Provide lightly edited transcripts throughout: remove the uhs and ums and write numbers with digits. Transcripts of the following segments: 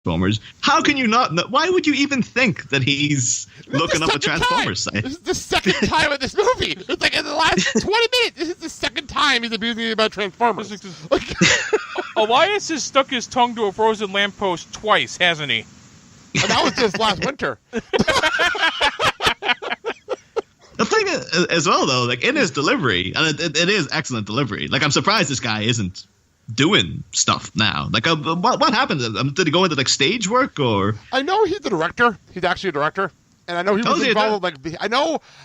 Transformers. How can you not know? Why would you even think that he's looking up a Transformers site? This is the second time in this movie. It's like in the last 20 minutes. This is the second time he's abusing me about Transformers. Elias has stuck his tongue to a frozen lamppost twice, hasn't he? And that was just last winter. The thing is, as well, though, like in his delivery, and it is excellent delivery. Like, I'm surprised this guy isn't doing stuff now. Like, what happened? Did he go into like stage work or? I know he's the director. He's actually a director, and I know he was involved. Like, I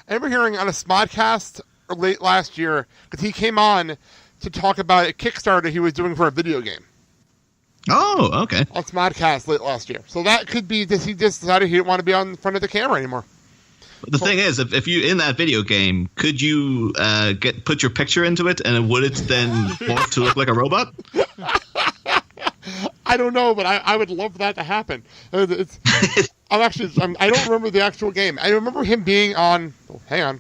remember hearing on a Smodcast late last year because he came on to talk about a Kickstarter he was doing for a video game. Oh, okay. On Smodcast late last year, so that could be that he just decided he didn't want to be on front of the camera anymore. The thing is, if you in that video game, could you put your picture into it, and would it then morph to look like a robot? I don't know, but I would love that to happen. I don't remember the actual game. I remember him being on. Oh, hang on.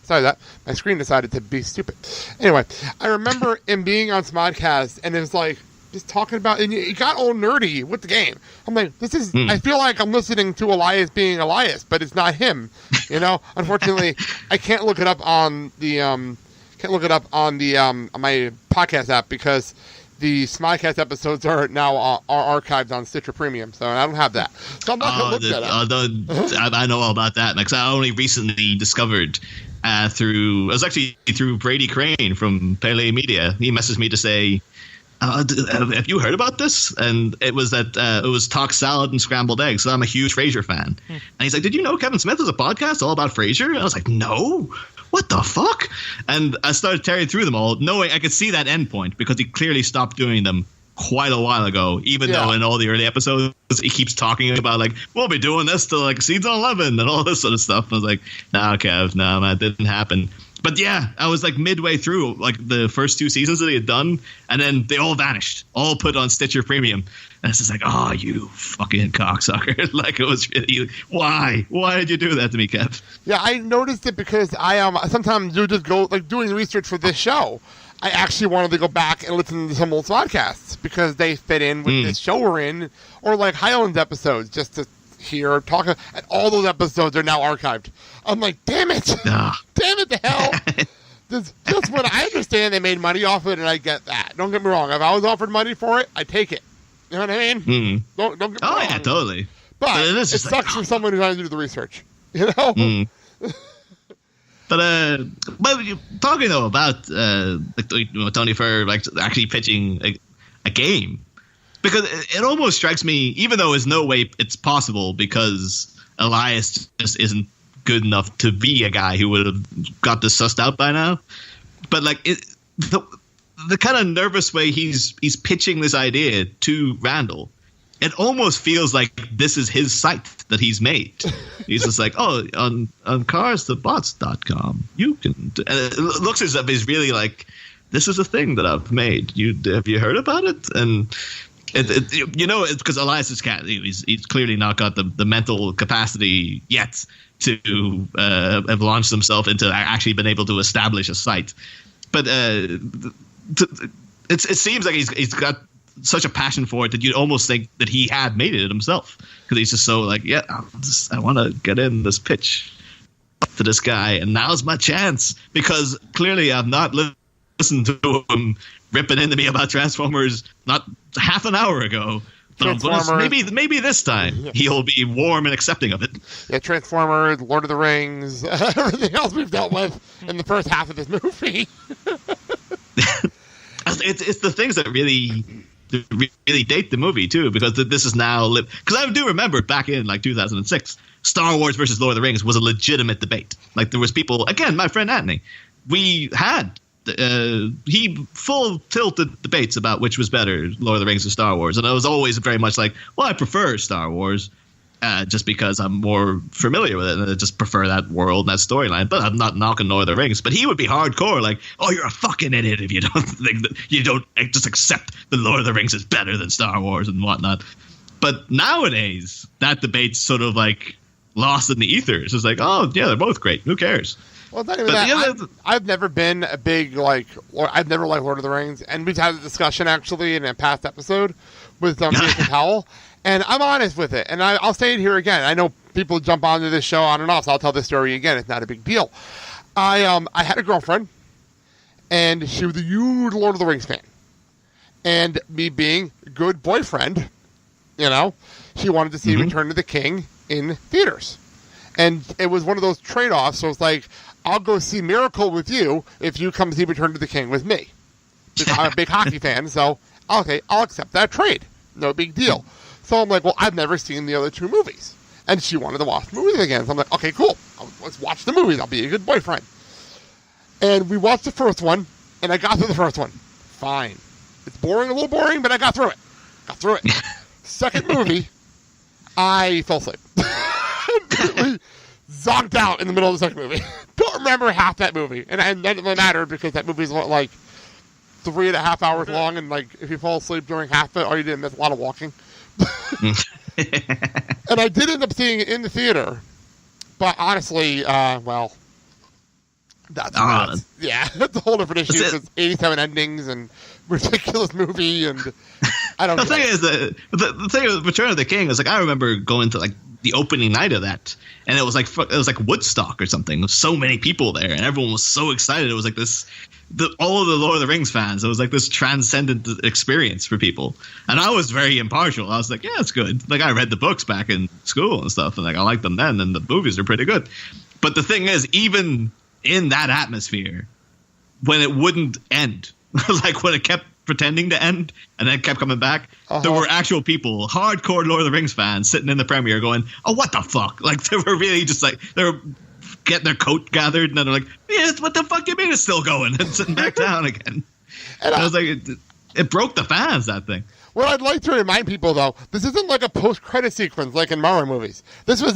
Sorry, that my screen decided to be stupid. Anyway, I remember him being on Smodcast, and it was like just talking about, and it got all nerdy with the game. I'm like, this is. I feel like I'm listening to Elias being Elias, but it's not him. You know, unfortunately, I can't look it up on the on my podcast app because the Smodcast episodes are now archived on Stitcher Premium, so I don't have that. So I'm not going to look that up. I know all about that because I only recently discovered through Brady Crane from Pele Media. He messaged me to say, have you heard about this? And it was that it was Talk Salad and Scrambled Eggs. So I'm a huge Frasier fan. And he's like, did you know Kevin Smith has a podcast all about Frasier? And I was like, no. What the fuck? And I started tearing through them all, knowing I could see that end point because he clearly stopped doing them quite a while ago, even though in all the early episodes he keeps talking about like, we'll be doing this till like season 11 and all this sort of stuff. I was like, nah, Kev, no, that didn't happen. But yeah, I was like midway through like the first 2 seasons that he had done, and then they all vanished, all put on Stitcher Premium. And it's just like, oh, you fucking cocksucker. Like, it was really, why? Why did you do that to me, Kev? Yeah, I noticed it because I sometimes do just go, like, doing research for this show. I actually wanted to go back and listen to some old podcasts because they fit in with this show we're in, or like Highlands episodes, just to hear talk. And all those episodes are now archived. I'm like, damn it. Damn it to hell. Just when I understand they made money off it, and I get that. Don't get me wrong. If I was offered money for it, I'd take it. You know what I mean? Don't get me wrong. Oh, yeah, totally. But it sucks for someone who's trying to do the research. You know? But talking though about Tony for like actually pitching a game, because it almost strikes me, even though there's no way it's possible because Elias just isn't good enough to be a guy who would have got this sussed out by now. But like the kind of nervous way he's pitching this idea to Randall, it almost feels like this is his site that he's made. He's just like, oh, on carstobots.com, you can. And it looks as if he's really like, this is a thing that I've made. Have you heard about it? And it's because Elias is he's clearly not got the mental capacity yet to have launched himself into actually been able to establish a site. But it seems like he's got such a passion for it that you'd almost think that he had made it himself, because he's just so like, yeah, I want to get in this pitch to this guy, and now's my chance, because clearly I've not listened to him ripping into me about Transformers not half an hour ago. Maybe this time he'll be warm and accepting of it. Yeah, Transformers, Lord of the Rings, everything else we've dealt with in the first half of this movie. It's the things that really date the movie too, because this is now because I do remember back in like 2006, Star Wars versus Lord of the Rings was a legitimate debate. Like, there was people, again, my friend Anthony, we had he full tilted debates about which was better, Lord of the Rings or Star Wars, and I was always very much like, well, I prefer Star Wars just because I'm more familiar with it, and I just prefer that world and that storyline. But I'm not knocking Lord of the Rings. But he would be hardcore, like, oh, you're a fucking idiot if you don't think that, you don't just accept that Lord of the Rings is better than Star Wars and whatnot. But nowadays, that debate's sort of like lost in the ethers. It's like, oh yeah, they're both great. Who cares? Well, not even that. I've never been a big I've never liked Lord of the Rings, and we've had a discussion actually in a past episode with Jason Powell. And I'm honest with it. And I'll say it here again. I know people jump onto this show on and off, so I'll tell this story again. It's not a big deal. I had a girlfriend, and she was a huge Lord of the Rings fan. And me being a good boyfriend, she wanted to see Return of the King in theaters. And it was one of those trade-offs. So it's like, I'll go see Miracle with you if you come see Return of the King with me. Because I'm a big hockey fan, so okay, I'll accept that trade. No big deal. So I'm like, well, I've never seen the other two movies. And she wanted to watch the movies again. So I'm like, okay, cool. Let's watch the movies. I'll be a good boyfriend. And we watched the first one, and I got through the first one. Fine. It's boring, a little boring, but I got through it. Second movie, I fell asleep. Completely zonked out in the middle of the second movie. Don't remember half that movie. And that doesn't matter because that movie's like 3.5 hours long, and like if you fall asleep during half of it, all you did miss a lot of walking. And I did end up seeing it in the theater, but honestly, that's that's a whole different issue. It's 87 endings and ridiculous movie, and I don't know. The thing with Return of the King is like I remember going to like the opening night of that, and it was like Woodstock or something. There was so many people there, and everyone was so excited. It was like all of the Lord of the Rings fans. It was like this transcendent experience for people, and I was very impartial. I was like, yeah, it's good. Like I read the books back in school and stuff, and like I liked them then, and the movies are pretty good. But the thing is, even in that atmosphere, when it wouldn't end, like when it kept pretending to end and then kept coming back, there were actual people, hardcore Lord of the Rings fans, sitting in the premiere going, oh, what the fuck? Like they were really just like, they were getting their coat gathered, and then they're like, yeah, what the fuck do you mean it's still going? And sitting back down again. And I was like, it broke the fans, that thing. What I'd like to remind people, though, this isn't like a post-credit sequence like in Marvel movies. This was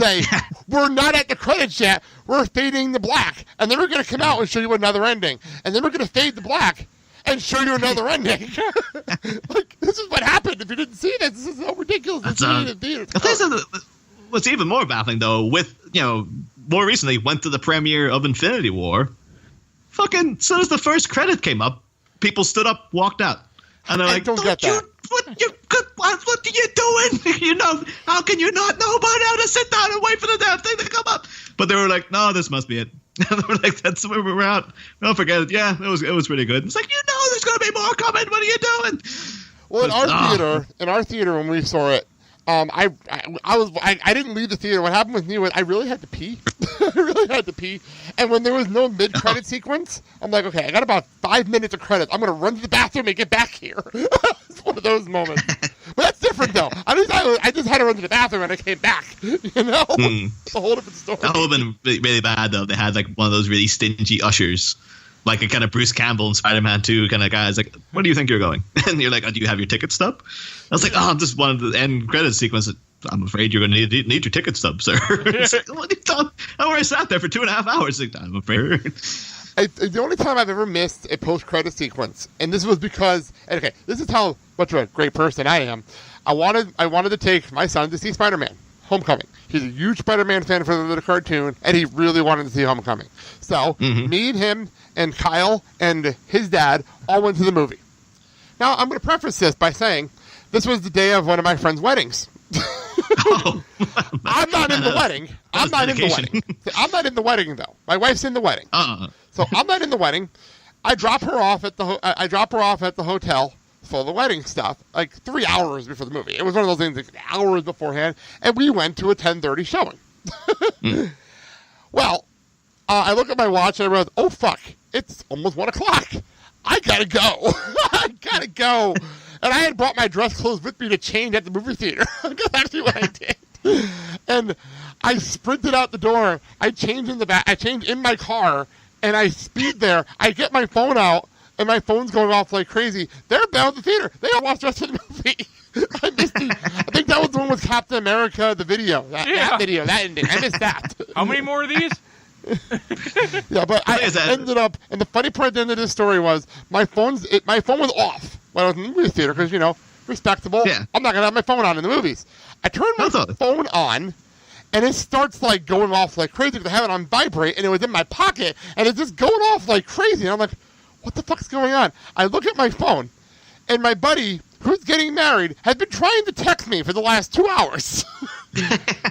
we're not at the credits yet, we're fading to black, and then we're going to come out and show you another ending, and then we're going to fade to black and show you another ending. Like, this is what happened. If you didn't see this is so ridiculous. What's even more baffling, though, with, more recently went to the premiere of Infinity War, fucking, as soon as the first credit came up, people stood up, walked out. And they're like, don't get that. What are you doing? How can you not know by now to sit down and wait for the damn thing to come up? But they were like, no, this must be it. And they were like, that's where we're at. Don't forget it. Yeah, it was pretty good. It's like, there's going to be more coming. What are you doing? Well, in our theater when we saw it, I didn't leave the theater. What happened with me was I really had to pee. And when there was no mid-credit sequence, I'm like, okay, I got about 5 minutes of credits. I'm going to run to the bathroom and get back here. It's one of those moments. But that's different, though. I just had to run to the bathroom and I came back. It's a whole different story. That would have been really bad, though. They had like one of those really stingy ushers, like a kind of Bruce Campbell in Spider-Man 2 kind of guy. It's like, where do you think you're going? And you're like, oh, do you have your ticket stub? I was like, oh, I'm just one of the end credit sequence. I'm afraid you're going to need your ticket stub, sir. It's like, what are you talking? I already sat there for 2.5 hours. Like, I'm afraid. The only time I've ever missed a post-credit sequence, and this was because, okay, this is how much of a great person I am. I wanted to take my son to see Spider-Man Homecoming. He's a huge Spider-Man fan for the cartoon, and he really wanted to see Homecoming. So me and him and Kyle and his dad all went to the movie. Now, I'm going to preface this by saying this was the day of one of my friend's weddings. I'm not in the wedding. I'm not in the wedding, though. My wife's in the wedding. So I'm not in the wedding. I drop her off at the hotel for the wedding stuff, like 3 hours before the movie. It was one of those things, like hours beforehand, and we went to a 10:30 showing. Well, I look at my watch and I realize, oh fuck, it's almost 1 o'clock. I gotta go. And I had brought my dress clothes with me to change at the movie theater. That's actually what I did. And I sprinted out the door. I changed in the back. I changed in my car, and I speed there. I get my phone out, and my phone's going off like crazy. They're bound to the theater. They all watched the rest of the movie. I think that was the one with Captain America, the video. That ending. I missed that. How many more of these? Yeah, but I ended up, and the funny part at the end of this story was my phone was off when I was in the movie theater because, respectable. Yeah. I'm not going to have my phone on in the movies. I turned my phone on, and it starts, like, going off like crazy because I have it on vibrate, and it was in my pocket, and it's just going off like crazy. And I'm like, what the fuck's going on? I look at my phone, and my buddy who's getting married, has been trying to text me for the last 2 hours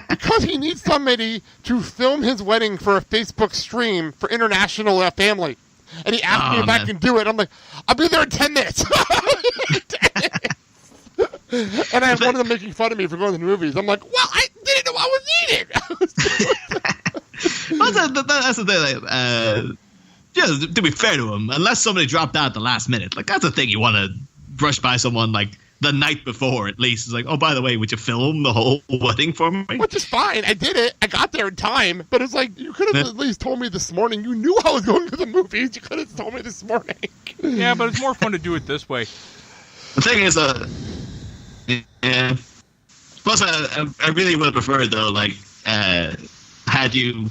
because he needs somebody to film his wedding for a Facebook stream for international family. And he asked me if I can do it. I'm like, I'll be there in 10 minutes. And I have one of them making fun of me for going to the movies. I'm like, well, I didn't know I was eating. That's the thing. Like, to be fair to him, unless somebody dropped out at the last minute, like that's the thing you want to brush by someone like the night before at least. It's like, oh, by the way, would you film the whole wedding for me? Which is fine. I did it. I got there in time. But it's like, you could have at least told me this morning. You knew I was going to the movies. You could have told me this morning. Yeah, but it's more fun to do it this way. The thing is, yeah. Plus, I really would have preferred, though, like, had you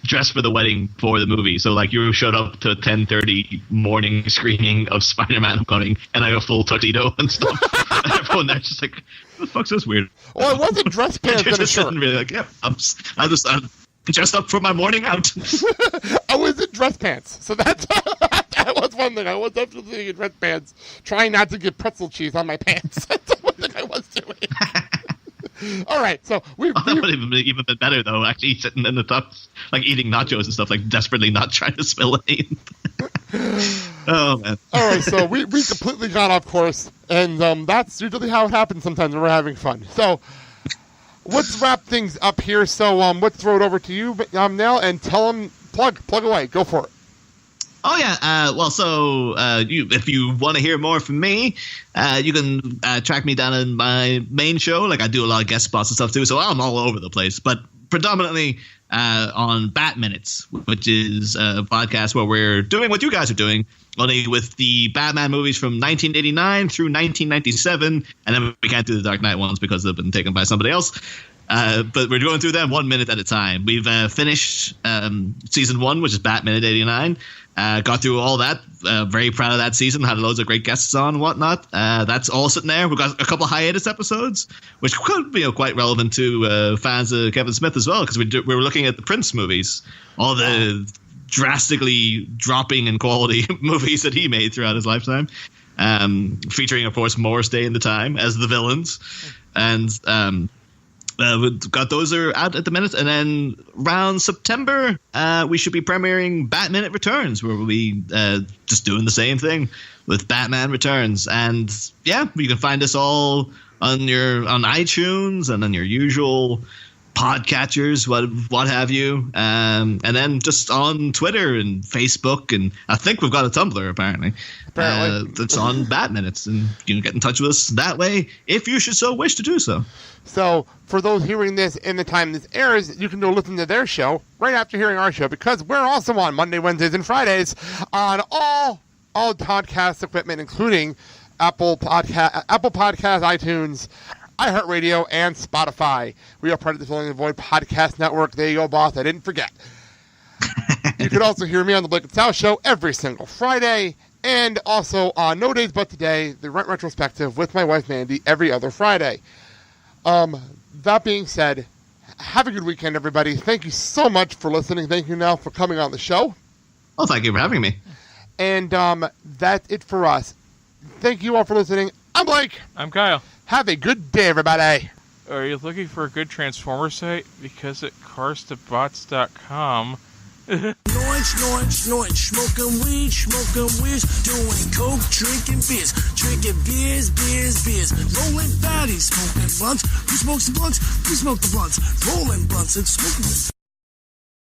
dressed for the wedding for the movie. So, like, you showed up to a 10:30 morning screening of Spider-Man Homecoming, and I got full tuxedo and stuff. And everyone there's just like, what the fuck's this weird? Well, I wasn't dress pants and a shirt. Really like, yeah, I'm dressed up for my morning out. I was in dress pants. So that was one thing. I was definitely in dress pants, trying not to get pretzel cheese on my pants. That's the one thing I was doing. All right, so that would have even been better though. Actually, sitting in the tux, like eating nachos and stuff, like desperately not trying to spill anything. Oh man! All right, so we completely got off course, and that's usually how it happens sometimes when we're having fun. So let's wrap things up here. So let's throw it over to you, Niall, and tell them plug away. Go for it. Oh yeah, if you want to hear more from me, you can track me down in my main show. Like I do a lot of guest spots and stuff too, so I'm all over the place. But predominantly on Bat Minutes, which is a podcast where we're doing what you guys are doing, only with the Batman movies from 1989 through 1997, and then we can't do the Dark Knight ones because they've been taken by somebody else. But we're going through them 1 minute at a time. We've finished season 1, which is Bat Minute 89. Got through all that. Very proud of that season. Had loads of great guests on and whatnot. That's all sitting there. We've got a couple hiatus episodes, which could be quite relevant to fans of Kevin Smith as well, because we were looking at the Prince movies, all the drastically dropping in quality movies that he made throughout his lifetime, featuring, of course, Morris Day and the Time as the villains. And we've got those are out at the minute, and then around September we should be premiering Bat Minute Returns, where we'll be just doing the same thing with Batman Returns. And yeah, you can find us all on iTunes and on your usual podcatchers, what have you, and then just on Twitter and Facebook, and I think we've got a Tumblr apparently. That's on Bat Minutes, and you can get in touch with us that way if you should so wish to do so. So for those hearing this in the time this airs, you can go listen to their show right after hearing our show, because we're also on Monday, Wednesdays, and Fridays on all podcast equipment, including Apple Podcast, iTunes, iHeartRadio, and Spotify. We are part of the Filling the Void Podcast Network. There you go, boss. I didn't forget. You can also hear me on the Blake and Sal Show every single Friday, and also on No Days But Today, the Rent Retrospective with my wife Mandy, every other Friday. That being said, have a good weekend, everybody. Thank you so much for listening. Thank you, Niall, for coming on the show. Well, thank you for having me. And that's it for us. Thank you all for listening. I'm Blake. I'm Kyle. Have a good day, everybody. Are you looking for a good Transformer site? Because at carstobots.com... Snorting, smoking weed, doing coke, drinking beers, rolling fatties, smoking blunts. Who smokes the blunts? We smoke the blunts, rolling blunts and smoking.